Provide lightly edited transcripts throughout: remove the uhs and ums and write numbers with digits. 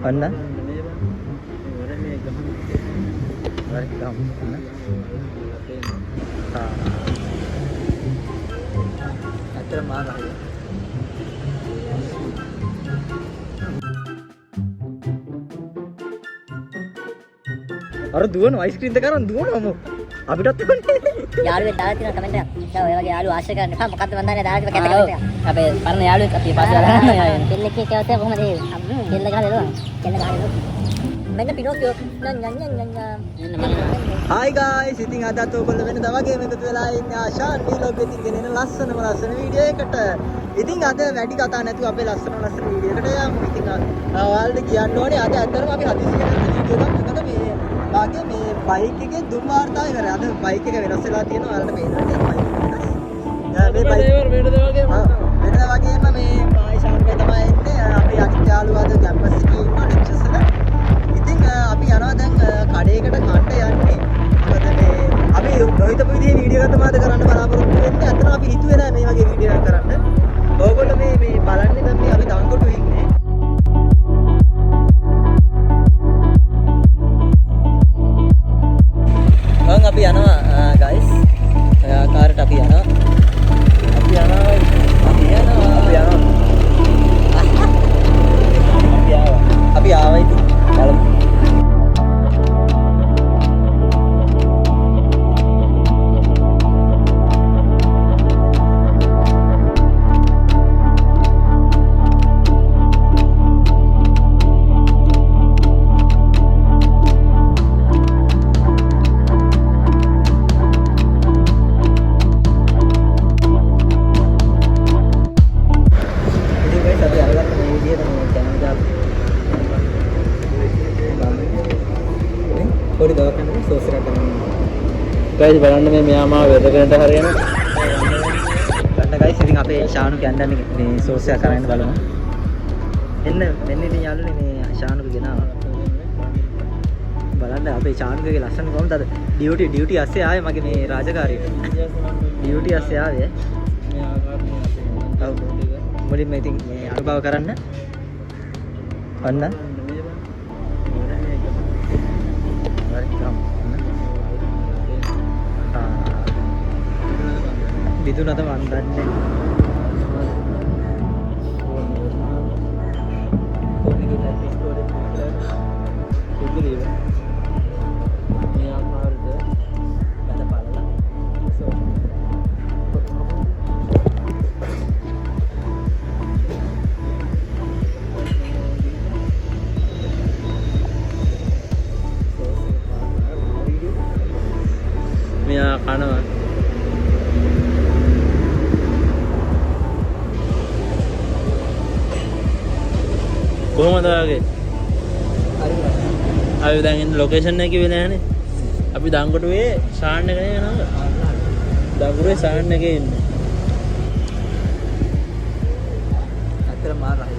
අන්න ඇත්තට මානහය අර දුවන අයිස්ක්‍රීම් දෙක අරන් දුවනම අපිටත් දුවන්නේ යාළුවෙක් දාලා තියෙන කමෙන්ට් එකක්. දැන් ඔය වගේ යාළුවෝ ආශ්‍රය කරන්න එපා. මොකද්ද මන් දන්නේ දාලා තියෙන කැත කමෙන්ට් එකක්. අපේ පරණ යාළුවෙක් අපි පාස් කරලා යනවා. කෙල්ලෙක් කියවත කොහමද ඒ? කෙල්ල ගහලා එනවා. කෙල්ල ගහලා එනවා. මෙන්න පිනෝකියෝ Hi guys, ඉතින් අදත් ඔයගොල්ලෝ වෙනද වගේම එකතු වෙලා ඉන්නේ ආශාන් වීලොග් එකකින් ගෙනෙන ලස්සනම ලස්සන වීඩියෝ එකට. ඉතින් අද වැඩි කතා නැතුව අපේ ලස්සන වීඩියෝ එකට යමු. ඉතින් ඔයාලට කියන්න ඕනේ අද ඇත්තටම අපි හදිස්සියෙන් වීඩියෝ එකක් මොකද මේ වාගේ මේ බයික් එකේ දුම් වාර්තාව ඉවරයි. අද බයික් එක වෙනස් වෙලා තියෙනවා. ඔයාලට පේනවා නේද බයික් එක. මේ බයික් වෙනද වගේම මේ ආයිෂාන් මේ තමයි ඉන්නේ. අපි අනිත් යාළුවා අද කැම්පස් එකේ ඉන්නවා ලෙක්චර්ස් එක. ඉතින් අපි යනවා දැන් කඩේකට කන්න යන්නේ. මොකද මේ අපි නොහිතපු විදිහේ වීඩියෝ එකක් තමයි කරන්න බලාපොරොත්තු වෙන්නේ. අතන අපි හිතුවේ නෑ මේ වගේ වීඩියෝ එකක් කරන්න. ඕගොල්ලෝ මේ බලන්නේ දැන් මේ අපි දංකොටු ඉන්නේ. දැන් අපි යනවා guys. කාර්ට අපි යනවා. අපි ආවා ඉතින් බලමු. පොඩි දවකන්නේ සෝස් එකක් ගන්න. ගයිස් බලන්න මේ මෙයා මාව වෙදකරට හරියන. ගන්න ගයිස් ඉතින් අපේ ශානු කැන්ඩන්නේ මේ සෝස් එක කරගෙන බලමු. එන්න මෙන්න ඉතින් යාළුවනේ මේ ශානුක ගෙනාවා. බලන්න අපේ ශානුකගේ ලස්සන කොහොමද අද ඩියුටි ඇස්සේ ආවේ මගේ මේ රාජකාරියට. ඩියුටි ඇස්සේ ආවේ. මේ ආකාරයේ ඔව් මුලින්ම ඉතින් මේ අනුභව කරන්න. අන්න बिदु ना तो अंदर ने मैं खाना කොහොමද ආගේ? අපි දැන් ඉන්න ලොකේෂන් එකේ වෙලා යන්නේ. අපි දංකොටුවේ ශාන් එකේ යනවා. දංකොටුවේ ශාන් එකේ ඉන්නේ. අතර මාරයි.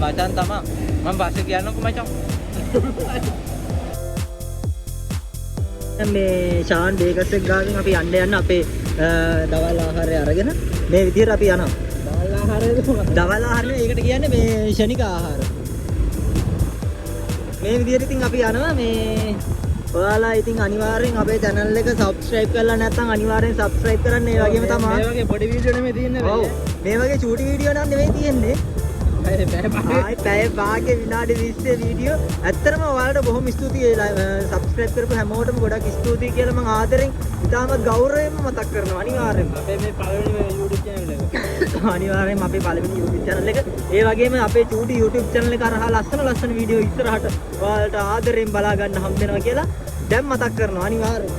Macan tama, membahas කියන්නකො මචං. මේ ශාන් බේකස් එක ගාවින් අපි යන්න අපේ දවල් ආහාරය අරගෙන මේ විදිහට අපි යනවා. දවල් ආහාරයද? දවල් ආහාරනේ ඒකට කියන්නේ මේ ශනික ආහාර. මේ විදිහට ඉතින් අපි යනවා මේ ඔයාලා ඉතින් අනිවාර්යෙන් අපේ channel එක subscribe කරලා නැත්නම් අනිවාර්යෙන් subscribe කරන්න. ඒ වගේම තමයි මේ වගේ පොඩි වීඩියෝ නෙමෙයි තියෙන්නේ. ඔව්. මේ වගේ චූටි වීඩියෝ නම් නෙමෙයි තියෙන්නේ. පැය භාග්‍ය විනාඩි 20 වීඩියෝ. ඇත්තටම ඔයාලට බොහොම ස්තුතියි subscribe කරපු හැමෝටම ගොඩක් ස්තුතියි කියලා මම ආදරෙන් ඉතාමත් ගෞරවයෙන්ම මතක් කරනවා. අනිවාර්යෙන්ම අපේ මේ පළවෙනි YouTube channel එක. අනිවාර්යෙන්ම අපේ පළවෙනි YouTube channel එක. ඒ වගේම අපේ චූටි YouTube channel එක අරහා ලස්සන වීඩියෝ ඉස්සරහට ඔයාලට ආදරෙන් බලා ගන්න හම්බ වෙනවා කියලා දැන් මතක් කරනවා අනිවාර්යෙන්ම.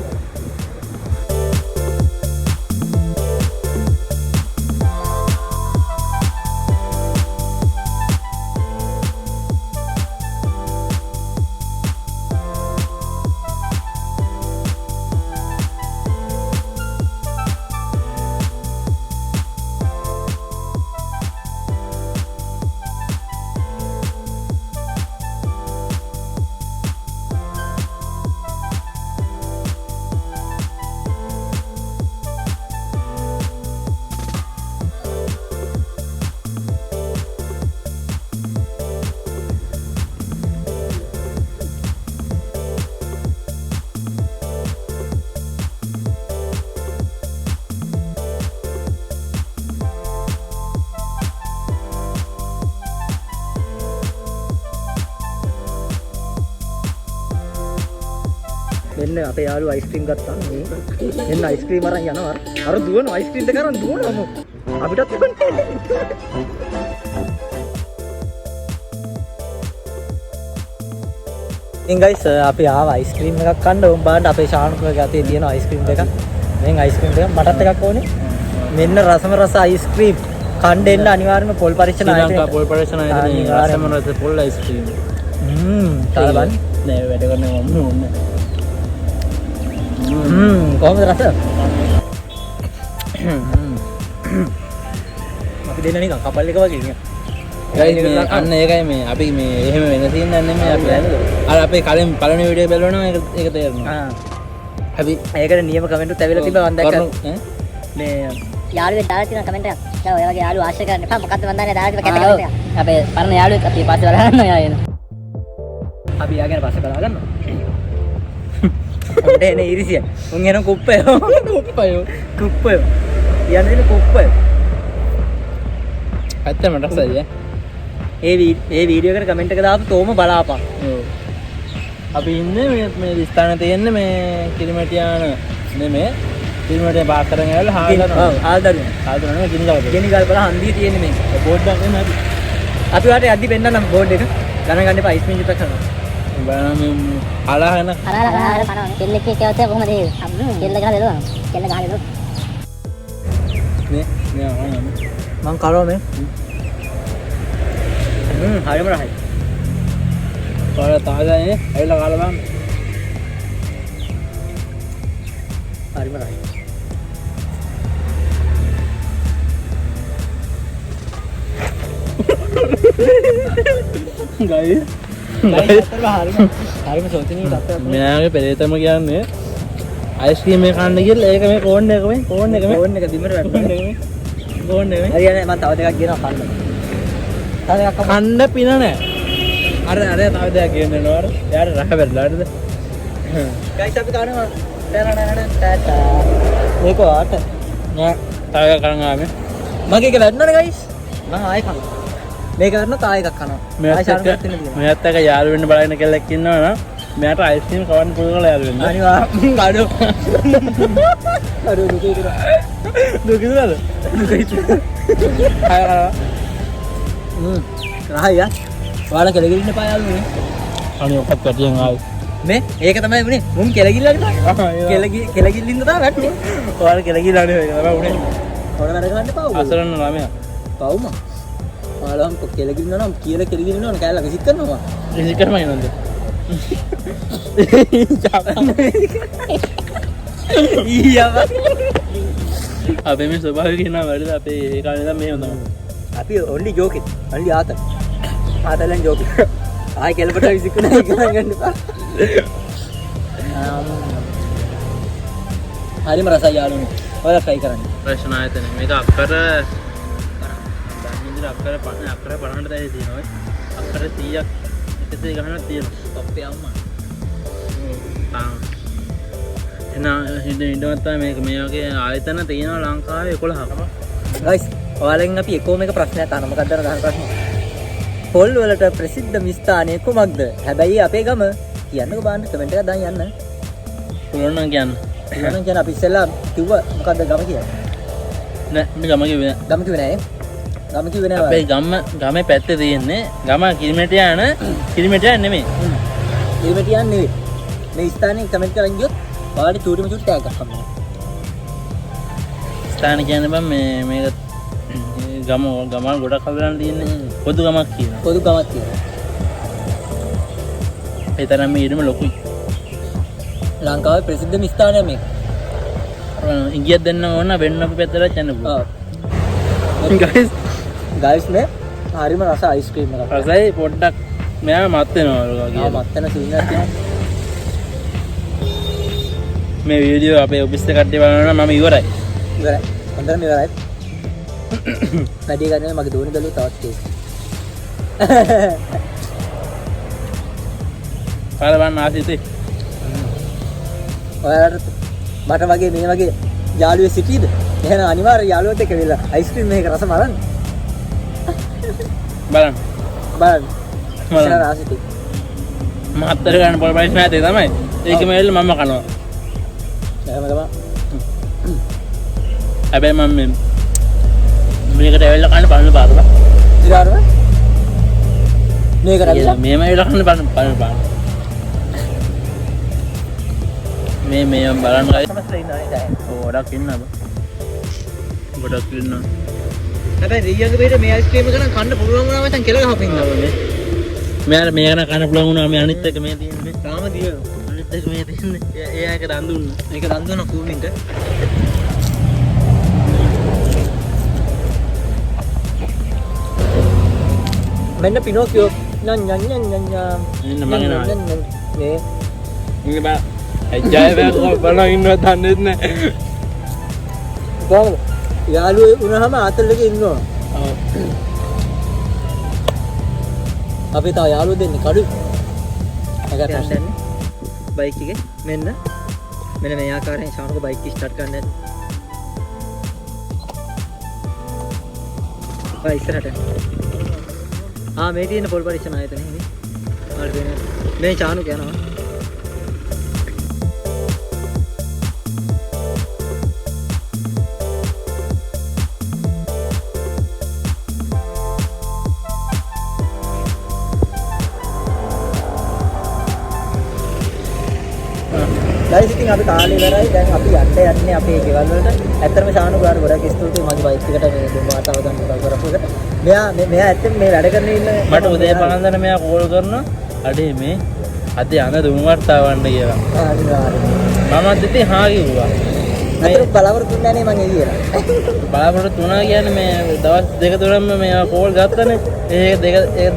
මෙන්න අපේ යාළුවා අයිස්ක්‍රීම් ගත්තා මේ එන්න අයිස්ක්‍රීම් අරන් යනවා අර දුවන අයිස්ක්‍රීම් දෙක අරන් දුවනවා අපිටත් දුවන්නේ ඉතින් ගයිස් අපි ආව අයිස්ක්‍රීම් එකක් කන්න උන් බලන්න අපේ ශානුකගේ අතේ තියෙන අයිස්ක්‍රීම් දෙකක් මෙන් අයිස්ක්‍රීම් දෙකක් මටත් එකක් ඕනේ මෙන්න රසම රස අයිස්ක්‍රීම් කන්න එන්න අනිවාර්යයෙන්ම පොල් පරීක්ෂණ ආයතනයේ පොල් පරීක්ෂණ ආයතනයේ රසම රස පොල් අයිස්ක්‍රීම් තාලබන් නෑ වැඩ කරන්නේ මම ඕනේ කොහොමද රස අපි දෙන්න නිකන් කපල් එක වගේ නේ ගයිස් අන්න ඒකයි මේ අපි මේ එහෙම වෙන සීන් නැන්නේ මේ අපි අර අපේ කලින් පළවෙනි වීඩියෝ බලනවා ඒක තේරෙනවා අපි ඒකට නියම කමෙන්ට් උත් ඇවිල්ලා තිබ්බා මම දැක්කා මේ යාළුවෙක් දාලා තියෙන කමෙන්ට් එකක්. දැන් ඔය වගේ යාළුවෝ ආශ්‍රය කරන්න එපා. මොකද්ද මන් දන්නේ දාලා තියෙන කැත කමෙන්ට් එකක්. අපේ පරණ යාළුවෙක් අපි පස්සේ බලන්න ඔයා එන. අපි යාගෙන පස්සේ බලා ගන්නවා අපිට එනේ ඉරිසිය උන් එන කුප්පය කුප්පය යන්නේ කුප්පය ඇත්තම රසයි ඒ වීඩියෝ එකට කමෙන්ට් එක දාපු තෝම බලාපන් අපි ඉන්නේ මේ ස්ථානේ තියෙන්නේ මේ කිරිමැටියාන නෙමෙයි කිරිමැටිය පාස් කරගෙන ඇවිල්ලා හාල් දානවා ගිනි ගල් බල හන්දිය තියෙන්නේ මේ බෝඩ් එකක් එන්න අපි වාට යද්දි පෙන්නන්නම් බෝඩ් එක ගණන් ගන්න එපා අයිස් මිනිත් කරනවා බලන්න අලහන අර පනවනේ. කෙල්ලෙක් කියවත කොහමද ඒ? කෙල්ල ගහලා දෙනවා. කෙල්ල ගහලා දෙනවා. නේ මං කරෝ මේ හරිම රහයි පාර තාගානේ ඇවිල්ලා කාලා බලන්න හරිම රහයි ගයි හරිම සෝචනීය තත්ත්වයක් මෙයාගේ පෙරේතම කියන්නේ අයිස්ක්‍රීම් එක කන්න ගිහලා ඒක මේ කෝන් එක මේ කෝන් එක බිමට වැටුණා කෝන් එක හරියනේ මම තව දෙකක් ගෙනවා කන්න තව දෙකක් කන්න පින නැහැ අර තව දෙයක් ගෙන්නනවා අර යාට රහ බැලලා හරිද ගයිස් අපි කනවා ටටා මේක වාට නෑ තව එකක් කරන් ආවේ මගේ එක වැටුණානේ ගයිස් මම ආයෙ කනවා මේක කරනවා තා එකක් කනවා ආයෙ ශාන්තියක් තියෙන දිනවා මෙයාත් එක යාළු වෙන්න බලන කෙල්ලෙක් ඉන්නවා නම් මෙයාට අයිස්ක්‍රීම් කවන්න පුළුවන් කියලා යාළු වෙන්න අනිවාර්යෙන් අඩෝ දුකේ කියලා දුකද රහයියා ඔයාලා කෙලගිරින්න පායාලුනේ අනේ ඔක්කත් පැටියෙන් ආවේ මේ ඒක තමයි වුනේ මුන් කෙලගිල්ලනේ කෙලගිල්ලින්ද තමයි වැටුනේ ඔයාලා කෙලගිලා නේ ඒක තමයි උනේ ඔයාලා වැඩ කරන්න එපා අසරණ ළමයා පවුම ඔයාලා කෙලගිරින්න නම් කියලා කෙලගිරින්න ඕන කෑල්ල විසිට කරනවා විසිට කරමයි නන්ද ඊයව අපේ මේ ස්වභාවික නා වැඩද අපේ ඒ කාලේ ඉඳන් මෙහෙම තමයි අපි only joking only ආතලෙන් joking ආයි කෙලපට විසිකුණ එක ගන්න එපා හරිම රසයි යාළුවනේ ඔයාලා try කරන්න ප්‍රශ්න ආයතන මේක අක්කර ධර්මේන්ද්‍ර අක්කර 50ට දැයි තියෙනවා අක්කර 100ක් එකසේ ගහනක් තියෙනවා අපේ අම්මා ඉඩමත් මේක මේ වගේ ආයතන තියෙනවා ලංකාවේ 11ක් ගයිස් ඔයාලෙන් අපි එකෝම එක ප්‍රශ්නයක් අහනවා මොකක්ද අර ගන්න ප්‍රශ්නේ පොල් වලට ප්‍රසිද්ධ මිස්ථානය කුමක්ද හැබැයි අපේ ගම කියන්නකෝ බලන්න කමෙන්ට් එකක් දාන්න යන්න පුළුවන් නම් කියන්න එහෙනම් කියන අපි ඉස්සෙල්ලා කිව්ව මොකද්ද ගම කියන්නේ නෑ මේ ගම කිව්වේ ගම කිව්වේ නෑ ගම කිව්වේ නෑ අපේ ගමේ පැත්තේ තියෙන්නේ ගම කිරිමැටියාන නෙමෙයි කිරිමැටියාන නෙවෙයි මේ ස්ථානේ කමෙන්ට් කරන් ගියොත් ඔයාලට චූටිම චූටි ටැග් එකක් හම්බෙනවා ස්ථාන කියන්නේ බං මේක ගම ගොඩක් හදලා තියෙන්නේ පොදු ගමක් කියනවා පොදු ගමක් කියනවා ඒ තරම් මේ ඊටම ලොකුයි ලංකාවේ ප්‍රසිද්ධ ස්ථානයක් මේක ඉංගියක් දෙන්න ඕන වෙන්න අපි පැත්තට යන්න පුළුවන් ගයිස් මේ හරිම රස අයිස්ක්‍රීම් එකක් රසයි පොඩ්ඩක් මෙයා මත් වෙනවා වගේ මත් වෙන සීන් එකක් තියෙනවා මේ වීඩියෝ අපේ ඔෆිස් එකේ කට්ටිය බලනවා මම ඉවරයි හොඳටම ඉවරයි වැඩි ගන්න මගේ දෝනි බැලුව තවත් කේක් කාලා බලන්න ආසිතේ ඔයාලට මට වගේ මේ වගේ යාළුවෙක් සිටීද එහෙනම් අනිවාර්ය යාළුවොත් එක්ක වෙලා අයිස්ක්‍රීම් මේක රස බලන්න බලන්න ආසිතේ මහත්තර ගන්න පොල් ප්‍රයිස් නැතේ තමයි ඒක මේල් මම කනවා. එහෙම තමයි. හැබැයි මම මේකට ඇවිල්ලා කන්න බලන්න පාරලා. ඉතින් මේකට ඇවිල්ලා මේම ඇවිල්ලා කන්න බලන්න පාර. මේ බලන්න ගයි. සමස්ත ඉන්නවා නේද? ගොඩක් ඉන්නවා. ගොඩක් ඉන්නවා. හැබැයි රියන්ගේ බේට මේ අයිස්ක්‍රීම ගන්න කන්න පුළුවන් වුණා මචං කෙල ගහපින්නවා මේ. මෙයාට මේ ගන්න කන්න පුළුවන් වුණා මේ අනිත් එක මේ තියෙන්නේ. තාම දියනවා. අනිත් එක මේ තියෙන්නේ. එයා එක දන් දුන්නා. මේක රන් දුන්න කූමින්ට. මෙන්න පිනෝකියෝ නන් නන් නන් නන් ඉන්න මම එනවා. මේ ඉන්න බා. අජය බෑ බලන ඉන්නවා දන්නේ නැහැ. කොහමද? යාළුවෝ වුණාම ආතල් එකේ ඉන්නවා. ඔව්. අපි තා යාළුවෝ දෙන්නේ කඩු. අගට යන්නේ බයික් එකේ මෙන්න මේ ආකාරයෙන් ශානුක බයික් එක ස්ටාර්ට් කරන්න ඇති. ආ ඉස්සරහට. මේ තියෙන පොල් පරීක්ෂණ ආයතනය නේ. ආල් වෙන මේ ශානුක යනවා. guys ඉතින් අපි කාලේ ඉවරයි දැන් අපි යන්නේ අපේ ගෙවල් වලට ඇත්තටම ශානු ගාන ගොඩක් ස්තුතියි මගේ බයික් එකට මේ දුන්නා තව ගන්න උදව් කරපු එකට මෙයා ඇත්තටම මේ වැඩ කරන ඉන්න මට උදේ පාන්දර මෙයා කෝල් කරනවා අඩේ මේ අද යන දුම්වට තාවන්න කියලා මමත් ඉතින් හා කිව්වා අතට බලාපොරොත්තු වෙන්නේ නැහැ නේ මං එළියට බලාපොරොත්තු වුණා කියන්නේ මේ දවස් දෙක තුනම මෙයා කෝල් ගත්තනේ ඒ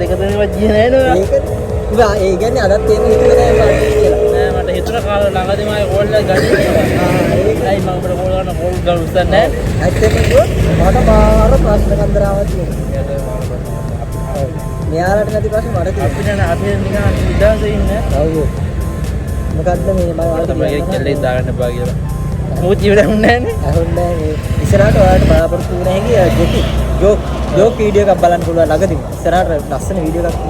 දෙක තුනවත් ජීය නෑ නේද ඒ කියන්නේ අදත් එහෙම හිතුවේ නෑ මම කියලා නෑ මට හිතුණ කාල ළඟදී මම කෝල් එක ගන්නේ ඒකයි මම අපිට කෝල් කරන කෝල් ගන්න උත්සාහ නෑ ඇත්තටම මට බාර ප්‍රශ්න කන්දරාවක් තියෙනවා මෙයාලට නැති ප්‍රශ්න මට තියෙනවා අපි නිකන් ඉඳන්සේ ඉන්නේ ඔව් මොකද්ද මේ මම තමයි කෙල්ලෙක් දාගන්න එපා කියලා මොකද ජීවිතේ හුන්නේ නෑනේ අහුන්නේ මේ ඉස්සරහට ඔයාලට බලාපොරොත්තු වෙන හැකි ජෝක් වීඩියෝ එකක් බලන්න පුළුවන් ළඟදී ඉස්සරහට ලස්සන වීඩියෝ එකක්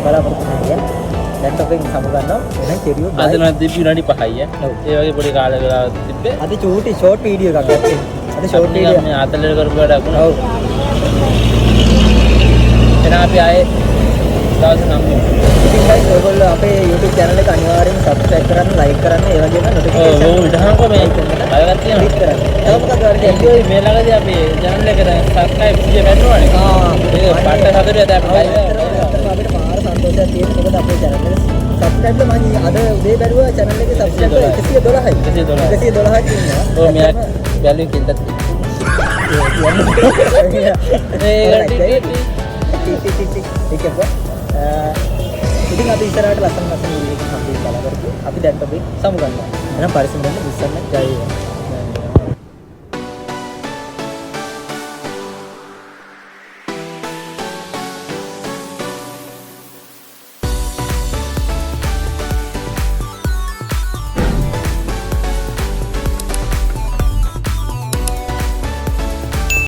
බලාපොරොත්තු වෙනවා දැන් තොපෙන් සමුගන්නවා එහෙනම් කෙරියෝ අද නම් තිබ්බි විනාඩි 5යි ඒ වගේ පොඩි කාලේ වෙලා තිබ්බේ අද චූටි ෂෝට් වීඩියෝ එකක් ගත්තේ අද ෂෝට් වීඩියෝ මේ අතලේ කරපු වැඩක් වුණා ඔව් එහෙනම් අපි ආයේ දවස් නම් ඉතින් guys ඔයගොල්ලෝ අපේ YouTube channel එක අනිවාර්යෙන් subscribe කරන්න like කරන්න ඒ වගේම notification ඔව් ඉතහාම මේ අයගත් තියෙනවා click කරන්න තව මොකක්ද වර්ගය ඒ මේ ළඟදී අපි channel එකට subscribe 100 වැටුණානේ ඒක පාට හතරේ දැන් අපිට මාර සන්තෝෂයක් තියෙන මොකද අපේ channel එක subscribe ල මම අද උදේ බැලුවා channel එකේ subscribe 112යි 112ක් ඉන්නවා ඔව් මෙයා බැලුවේ කිල්ලත් ඉතින් අපි ඉස්සරහට ලස්සන වීඩියෝ එකක් හම්බෙන්න බලා කරමු. අපි දැන් අපි සමු ගන්නවා. එහෙනම් පරිස්සම් වෙන්න ඉස්සන්න ජය වේවා.